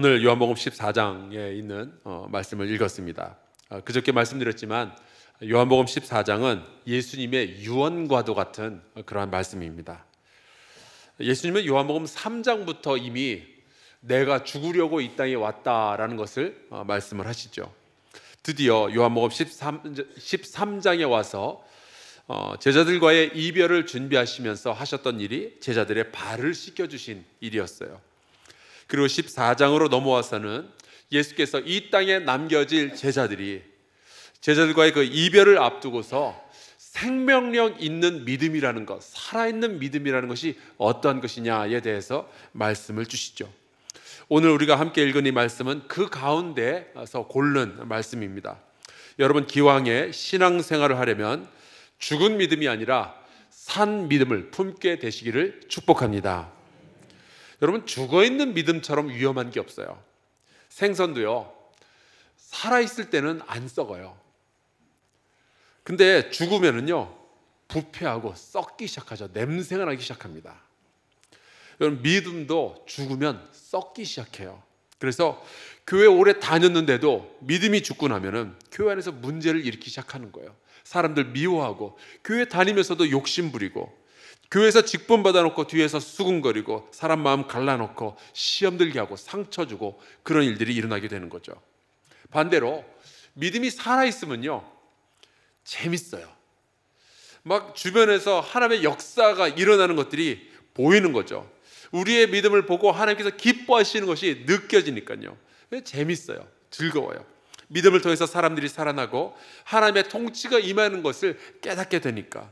오늘 요한복음 14장에 있는 말씀을 읽었습니다. 그저께 말씀드렸지만 요한복음 14장은 예수님의 유언과도 같은 그러한 말씀입니다. 예수님은 요한복음 3장부터 이미 내가 죽으려고 이 땅에 왔다라는 것을 말씀을 하시죠. 드디어 요한복음 13장에 와서 제자들과의 이별을 준비하시면서 하셨던 일이 제자들의 발을 씻겨주신 일이었어요. 그리고 14장으로 넘어와서는 예수께서 이 땅에 남겨질 제자들과의 그 이별을 앞두고서 생명력 있는 믿음이라는 것, 살아있는 믿음이라는 것이 어떠한 것이냐에 대해서 말씀을 주시죠. 오늘 우리가 함께 읽은 이 말씀은 그 가운데서 고른 말씀입니다. 여러분, 기왕에 신앙생활을 하려면 죽은 믿음이 아니라 산 믿음을 품게 되시기를 축복합니다. 여러분, 죽어있는 믿음처럼 위험한 게 없어요. 생선도요, 살아있을 때는 안 썩어요. 근데 죽으면은요, 부패하고 썩기 시작하죠. 냄새가 나기 시작합니다. 여러분, 믿음도 죽으면 썩기 시작해요. 그래서 교회 오래 다녔는데도 믿음이 죽고 나면은 교회 안에서 문제를 일으키기 시작하는 거예요. 사람들 미워하고, 교회 다니면서도 욕심 부리고, 교회에서 직분 받아놓고 뒤에서 수군거리고, 사람 마음 갈라놓고 시험 들게 하고 상처 주고, 그런 일들이 일어나게 되는 거죠. 반대로 믿음이 살아있으면요, 재밌어요. 막 주변에서 하나님의 역사가 일어나는 것들이 보이는 거죠. 우리의 믿음을 보고 하나님께서 기뻐하시는 것이 느껴지니까요, 재밌어요. 즐거워요. 믿음을 통해서 사람들이 살아나고 하나님의 통치가 임하는 것을 깨닫게 되니까,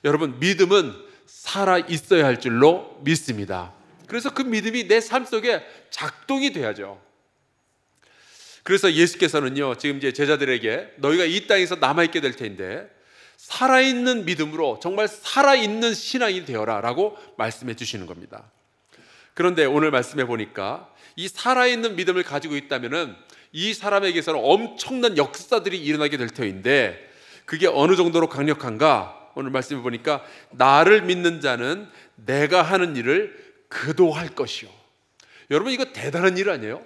여러분, 믿음은 살아 있어야 할 줄로 믿습니다. 그래서 그 믿음이 내 삶 속에 작동이 돼야죠. 그래서 예수께서는요, 지금 이제 제자들에게 너희가 이 땅에서 남아있게 될 텐데 살아있는 믿음으로 정말 살아있는 신앙이 되어라 라고 말씀해 주시는 겁니다. 그런데 오늘 말씀해 보니까 이 살아있는 믿음을 가지고 있다면은 이 사람에게서는 엄청난 역사들이 일어나게 될 터인데, 그게 어느 정도로 강력한가? 오늘 말씀해 보니까 나를 믿는 자는 내가 하는 일을 그도 할 것이요. 여러분, 이거 대단한 일 아니에요?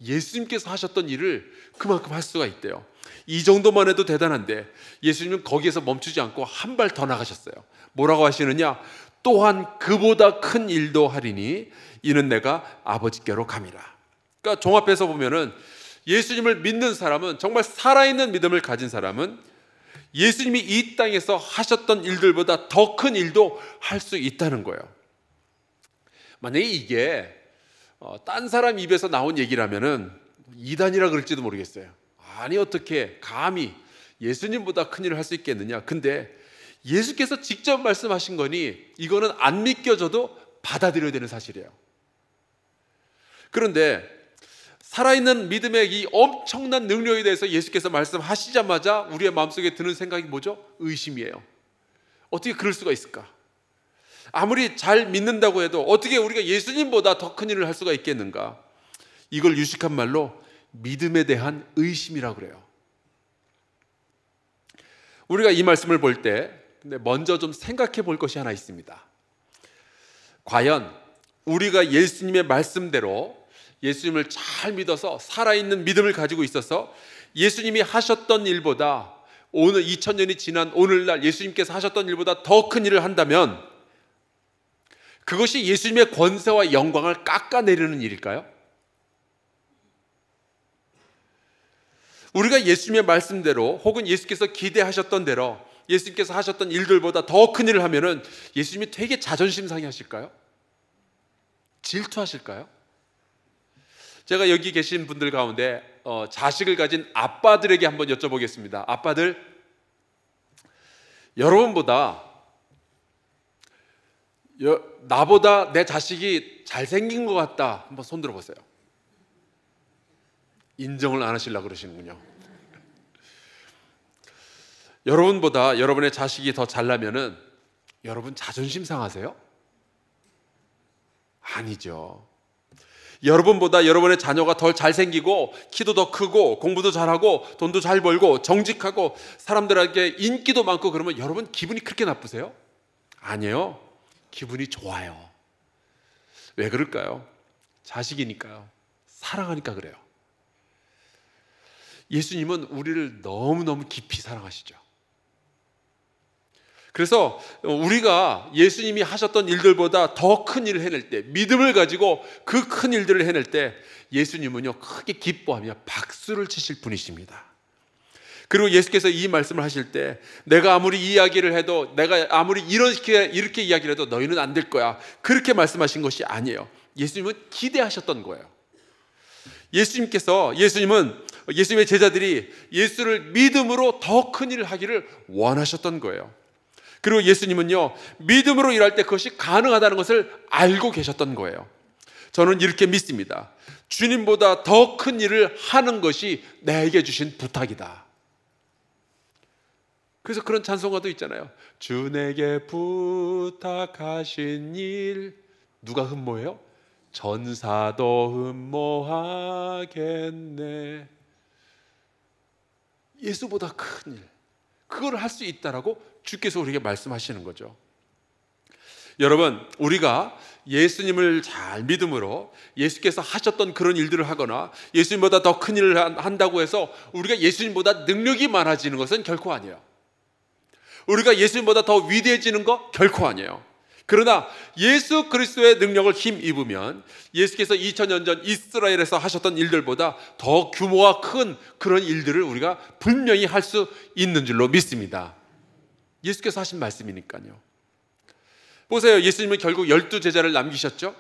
예수님께서 하셨던 일을 그만큼 할 수가 있대요. 이 정도만 해도 대단한데 예수님은 거기에서 멈추지 않고 한 발 더 나가셨어요. 뭐라고 하시느냐? 또한 그보다 큰 일도 하리니 이는 내가 아버지께로 감이라. 그러니까 종합해서 보면은 예수님을 믿는 사람은, 정말 살아있는 믿음을 가진 사람은 예수님이 이 땅에서 하셨던 일들보다 더 큰 일도 할 수 있다는 거예요. 만약에 이게 딴 사람 입에서 나온 얘기라면은 이단이라 그럴지도 모르겠어요. 아니, 어떻게 감히 예수님보다 큰 일을 할 수 있겠느냐. 근데 예수께서 직접 말씀하신 거니 이거는 안 믿겨져도 받아들여야 되는 사실이에요. 그런데 살아있는 믿음의 이 엄청난 능력에 대해서 예수께서 말씀하시자마자 우리의 마음속에 드는 생각이 뭐죠? 의심이에요. 어떻게 그럴 수가 있을까? 아무리 잘 믿는다고 해도 어떻게 우리가 예수님보다 더 큰 일을 할 수가 있겠는가? 이걸 유식한 말로 믿음에 대한 의심이라고 그래요. 우리가 이 말씀을 볼 때 근데 먼저 좀 생각해 볼 것이 하나 있습니다. 과연 우리가 예수님의 말씀대로 예수님을 잘 믿어서 살아있는 믿음을 가지고 있어서 예수님이 하셨던 일보다, 오늘 2000년이 지난 오늘날 예수님께서 하셨던 일보다 더 큰 일을 한다면 그것이 예수님의 권세와 영광을 깎아내리는 일일까요? 우리가 예수님의 말씀대로 혹은 예수께서 기대하셨던 대로 예수님께서 하셨던 일들보다 더 큰 일을 하면은 예수님이 되게 자존심 상해하실까요? 질투하실까요? 제가 여기 계신 분들 가운데 자식을 가진 아빠들에게 한번 여쭤보겠습니다. 아빠들, 여러분보다 나보다 내 자식이 잘생긴 것 같다, 한번 손 들어보세요. 인정을 안 하시려고 그러시는군요. 여러분보다 여러분의 자식이 더 잘나면은 여러분 자존심 상하세요? 아니죠. 여러분보다 여러분의 자녀가 더 잘생기고 키도 더 크고 공부도 잘하고 돈도 잘 벌고 정직하고 사람들에게 인기도 많고 그러면 여러분 기분이 그렇게 나쁘세요? 아니에요. 기분이 좋아요. 왜 그럴까요? 자식이니까요. 사랑하니까 그래요. 예수님은 우리를 너무너무 깊이 사랑하시죠. 그래서 우리가 예수님이 하셨던 일들보다 더 큰 일을 해낼 때, 믿음을 가지고 그 큰 일들을 해낼 때 예수님은요 크게 기뻐하며 박수를 치실 분이십니다. 그리고 예수께서 이 말씀을 하실 때 내가 아무리 이야기를 해도, 내가 아무리 이렇게 이야기를 해도 너희는 안 될 거야, 그렇게 말씀하신 것이 아니에요. 예수님은 기대하셨던 거예요. 예수님의 제자들이 예수를 믿음으로 더 큰 일을 하기를 원하셨던 거예요. 그리고 예수님은요 믿음으로 일할 때 그것이 가능하다는 것을 알고 계셨던 거예요. 저는 이렇게 믿습니다. 주님보다 더 큰 일을 하는 것이 내게 주신 부탁이다. 그래서 그런 찬송가도 있잖아요. 주 내게 부탁하신 일, 누가 흠모해요? 전사도 흠모하겠네. 예수보다 큰 일, 그걸 할 수 있다라고 주께서 우리에게 말씀하시는 거죠. 여러분, 우리가 예수님을 잘 믿음으로 예수께서 하셨던 그런 일들을 하거나 예수님보다 더 큰 일을 한다고 해서 우리가 예수님보다 능력이 많아지는 것은 결코 아니에요. 우리가 예수님보다 더 위대해지는 거 결코 아니에요. 그러나 예수 그리스도의 능력을 힘입으면 예수께서 2000년 전 이스라엘에서 하셨던 일들보다 더 규모가 큰 그런 일들을 우리가 분명히 할 수 있는 줄로 믿습니다. 예수께서 하신 말씀이니까요. 보세요. 예수님은 결국 12제자를 남기셨죠.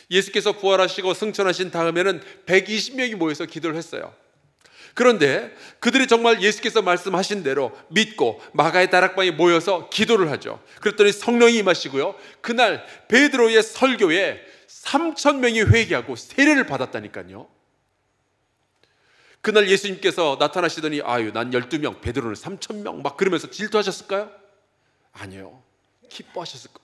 예수께서 부활하시고 승천하신 다음에는 120명이 모여서 기도를 했어요. 그런데 그들이 정말 예수께서 말씀하신 대로 믿고 마가의 다락방에 모여서 기도를 하죠. 그랬더니 성령이 임하시고요, 그날 베드로의 설교에 3,000명이 회개하고 세례를 받았다니까요. 그날 예수님께서 나타나시더니 난 12명, 베드로는 3,000명 막 그러면서 질투하셨을까요? 아니요, 기뻐하셨을 거예요.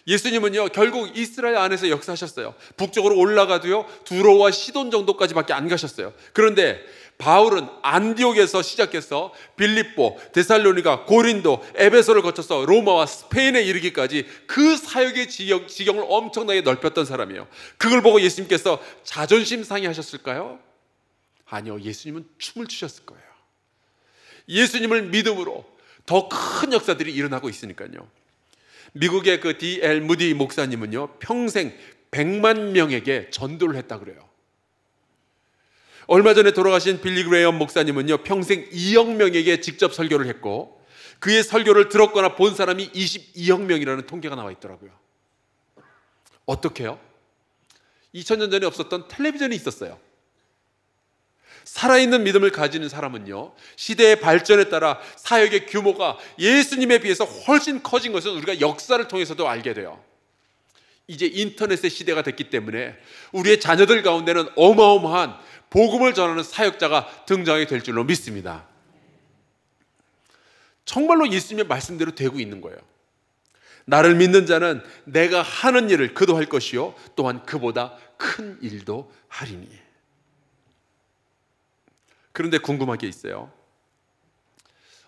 예수님은요 결국 이스라엘 안에서 역사하셨어요. 북쪽으로 올라가도요 두로와 시돈 정도까지밖에 안 가셨어요. 그런데 바울은 안디옥에서 시작해서 빌립보, 데살로니가, 고린도, 에베소를 거쳐서 로마와 스페인에 이르기까지 그 사역의 지경을 엄청나게 넓혔던 사람이에요. 그걸 보고 예수님께서 자존심 상해하셨을까요? 아니요, 예수님은 춤을 추셨을 거예요. 예수님을 믿음으로 더 큰 역사들이 일어나고 있으니까요. 미국의 그 D.L. 무디 목사님은요 평생 100만 명에게 전도를 했다 그래요. 얼마 전에 돌아가신 빌리 그레이엄 목사님은요 평생 2억 명에게 직접 설교를 했고 그의 설교를 들었거나 본 사람이 22억 명이라는 통계가 나와 있더라고요. 어떻게 해요? 2000년 전에 없었던 텔레비전이 있었어요. 살아있는 믿음을 가지는 사람은요 시대의 발전에 따라 사역의 규모가 예수님에 비해서 훨씬 커진 것은 우리가 역사를 통해서도 알게 돼요. 이제 인터넷의 시대가 됐기 때문에 우리의 자녀들 가운데는 어마어마한 복음을 전하는 사역자가 등장하게 될 줄로 믿습니다. 정말로 예수님의 말씀대로 되고 있는 거예요. 나를 믿는 자는 내가 하는 일을 그도 할 것이요 또한 그보다 큰 일도 하리니. 그런데 궁금한 게 있어요.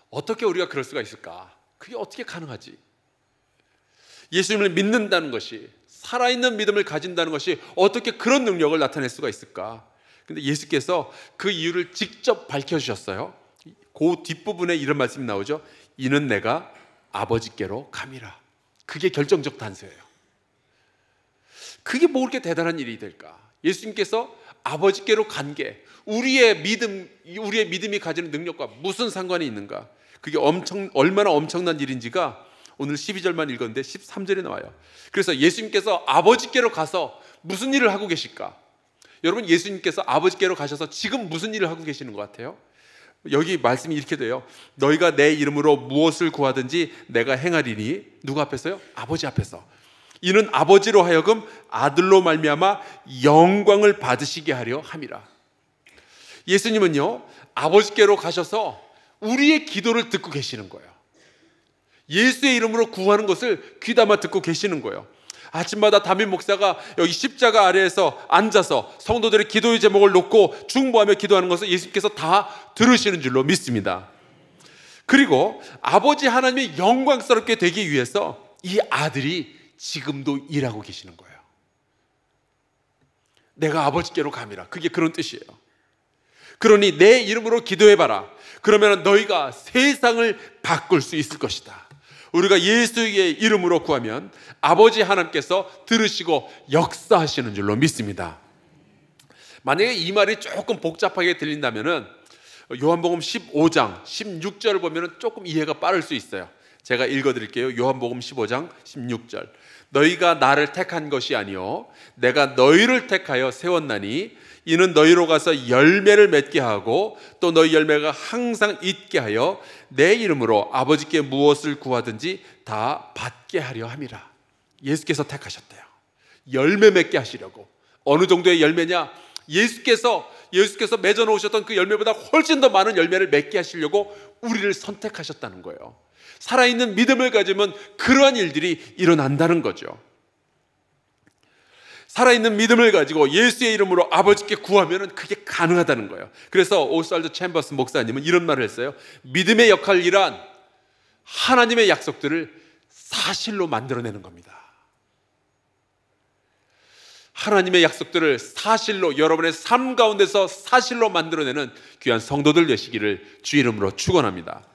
어떻게 우리가 그럴 수가 있을까? 그게 어떻게 가능하지? 예수님을 믿는다는 것이, 살아있는 믿음을 가진다는 것이 어떻게 그런 능력을 나타낼 수가 있을까? 근데 예수께서 그 이유를 직접 밝혀주셨어요. 그 뒷부분에 이런 말씀이 나오죠. 이는 내가 아버지께로 감이라. 그게 결정적 단서예요. 그게 뭐 그렇게 대단한 일이 될까? 예수님께서 아버지께로 간 게 우리의 믿음이 가지는 능력과 무슨 상관이 있는가? 그게 얼마나 엄청난 일인지가 오늘 12절만 읽었는데 13절에 나와요. 그래서 예수님께서 아버지께로 가서 무슨 일을 하고 계실까? 여러분, 예수님께서 아버지께로 가셔서 지금 무슨 일을 하고 계시는 것 같아요? 여기 말씀이 이렇게 돼요. 너희가 내 이름으로 무엇을 구하든지 내가 행하리니. 누구 앞에서요? 아버지 앞에서. 이는 아버지로 하여금 아들로 말미암아 영광을 받으시게 하려 함이라. 예수님은요 아버지께로 가셔서 우리의 기도를 듣고 계시는 거예요. 예수의 이름으로 구하는 것을 귀담아 듣고 계시는 거예요. 아침마다 담임 목사가 여기 십자가 아래에서 앉아서 성도들의 기도의 제목을 놓고 중보하며 기도하는 것을 예수님께서 다 들으시는 줄로 믿습니다. 그리고 아버지 하나님이 영광스럽게 되기 위해서 이 아들이 지금도 일하고 계시는 거예요. 내가 아버지께로 감이라. 그게 그런 뜻이에요. 그러니 내 이름으로 기도해봐라. 그러면 너희가 세상을 바꿀 수 있을 것이다. 우리가 예수의 이름으로 구하면 아버지 하나님께서 들으시고 역사하시는 줄로 믿습니다. 만약에 이 말이 조금 복잡하게 들린다면은 요한복음 15장 16절을 보면은 조금 이해가 빠를 수 있어요. 제가 읽어드릴게요. 요한복음 15장 16절. 너희가 나를 택한 것이 아니요 내가 너희를 택하여 세웠나니 이는 너희로 가서 열매를 맺게 하고 또 너희 열매가 항상 있게 하여 내 이름으로 아버지께 무엇을 구하든지 다 받게 하려 함이라. 예수께서 택하셨대요. 열매 맺게 하시려고. 어느 정도의 열매냐? 예수께서 맺어 놓으셨던 그 열매보다 훨씬 더 많은 열매를 맺게 하시려고 우리를 선택하셨다는 거예요. 살아있는 믿음을 가지면 그러한 일들이 일어난다는 거죠. 살아있는 믿음을 가지고 예수의 이름으로 아버지께 구하면 그게 가능하다는 거예요. 그래서 오스왈드 챔버스 목사님은 이런 말을 했어요. 믿음의 역할이란 하나님의 약속들을 사실로 만들어내는 겁니다. 하나님의 약속들을 사실로, 여러분의 삶 가운데서 사실로 만들어내는 귀한 성도들 되시기를 주 이름으로 축원합니다.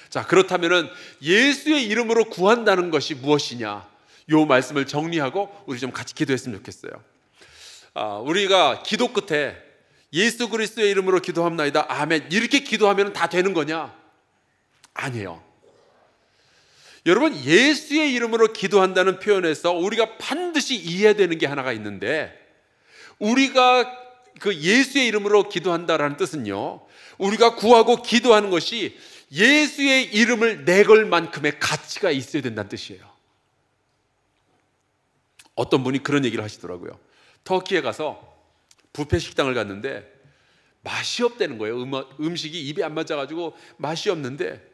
자, 그렇다면은 예수의 이름으로 구한다는 것이 무엇이냐? 요 말씀을 정리하고 우리 좀 같이 기도했으면 좋겠어요. 우리가 기도 끝에 예수 그리스도의 이름으로 기도합나이다, 아멘, 이렇게 기도하면 다 되는 거냐? 아니에요. 여러분, 예수의 이름으로 기도한다는 표현에서 우리가 반드시 이해해야 되는 게 하나가 있는데, 우리가 그 예수의 이름으로 기도한다라는 뜻은요, 우리가 구하고 기도하는 것이 예수의 이름을 내걸 만큼의 가치가 있어야 된다는 뜻이에요. 어떤 분이 그런 얘기를 하시더라고요. 터키에 가서 뷔페 식당을 갔는데 맛이 없다는 거예요. 음식이 입에 안 맞아가지고 맛이 없는데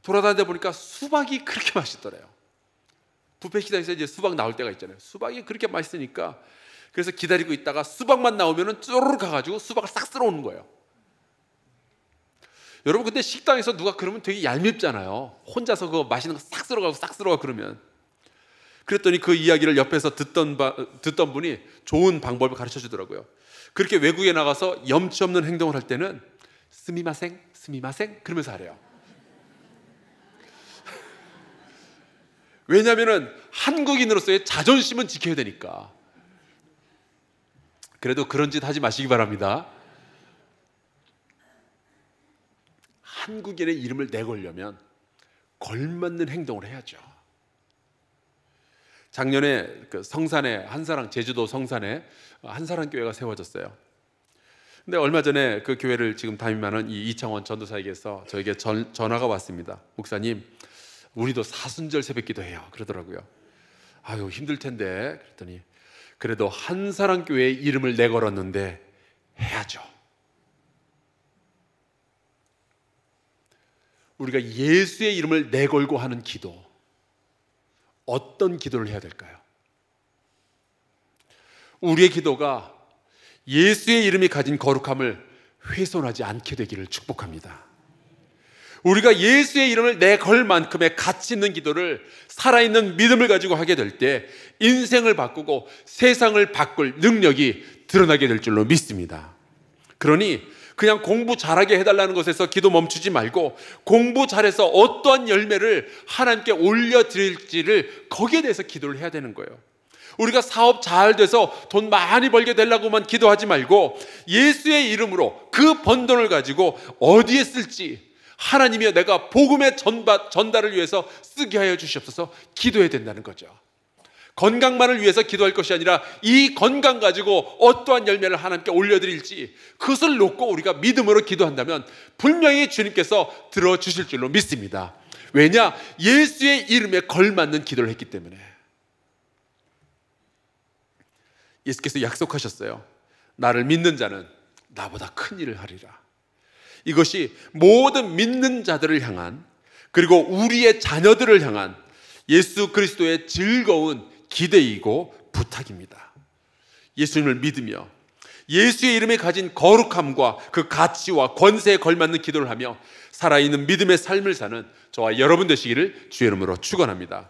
돌아다니다 보니까 수박이 그렇게 맛있더래요. 뷔페 식당에서 이제 수박 나올 때가 있잖아요. 수박이 그렇게 맛있으니까 그래서 기다리고 있다가 수박만 나오면은 쪼르르 가가지고 수박을 싹 쓸어오는 거예요. 여러분, 근데 식당에서 누가 그러면 되게 얄밉잖아요. 혼자서 그거 맛있는 거 싹 쓸어가고 싹 쓸어가 그러면. 그랬더니 그 이야기를 옆에서 듣던 분이 좋은 방법을 가르쳐 주더라고요. 그렇게 외국에 나가서 염치 없는 행동을 할 때는 스미마생, 스미마생 그러면서 하래요. 왜냐하면 한국인으로서의 자존심은 지켜야 되니까. 그래도 그런 짓 하지 마시기 바랍니다. 한국인의 이름을 내걸려면 걸맞는 행동을 해야죠. 작년에 그 성산에 한사랑, 제주도 성산에 한사랑 교회가 세워졌어요. 근데 얼마 전에 그 교회를 지금 담임하는 이 이창원 전도사에게서 저에게 전화가 왔습니다. 목사님, 우리도 사순절 새벽기도 해요. 그러더라고요. 아유, 힘들 텐데. 그랬더니 그래도 한사랑 교회의 이름을 내걸었는데 해야죠. 우리가 예수의 이름을 내걸고 하는 기도, 어떤 기도를 해야 될까요? 우리의 기도가 예수의 이름이 가진 거룩함을 훼손하지 않게 되기를 축복합니다. 우리가 예수의 이름을 내걸 만큼의 가치 있는 기도를, 살아있는 믿음을 가지고 하게 될 때 인생을 바꾸고 세상을 바꿀 능력이 드러나게 될 줄로 믿습니다. 그러니 그냥 공부 잘하게 해달라는 것에서 기도 멈추지 말고, 공부 잘해서 어떠한 열매를 하나님께 올려드릴지를 거기에 대해서 기도를 해야 되는 거예요. 우리가 사업 잘 돼서 돈 많이 벌게 되려고만 기도하지 말고 예수의 이름으로 그 번 돈을 가지고 어디에 쓸지, 하나님이여 내가 복음의 전달을 위해서 쓰게 하여 주시옵소서 기도해야 된다는 거죠. 건강만을 위해서 기도할 것이 아니라 이 건강 가지고 어떠한 열매를 하나님께 올려드릴지 그것을 놓고 우리가 믿음으로 기도한다면 분명히 주님께서 들어주실 줄로 믿습니다. 왜냐? 예수의 이름에 걸맞는 기도를 했기 때문에. 예수께서 약속하셨어요. 나를 믿는 자는 나보다 큰 일을 하리라. 이것이 모든 믿는 자들을 향한, 그리고 우리의 자녀들을 향한 예수 그리스도의 즐거운 기대이고 부탁입니다. 예수님을 믿으며 예수의 이름에 가진 거룩함과 그 가치와 권세에 걸맞는 기도를 하며 살아있는 믿음의 삶을 사는 저와 여러분 되시기를 주의 이름으로 축원합니다.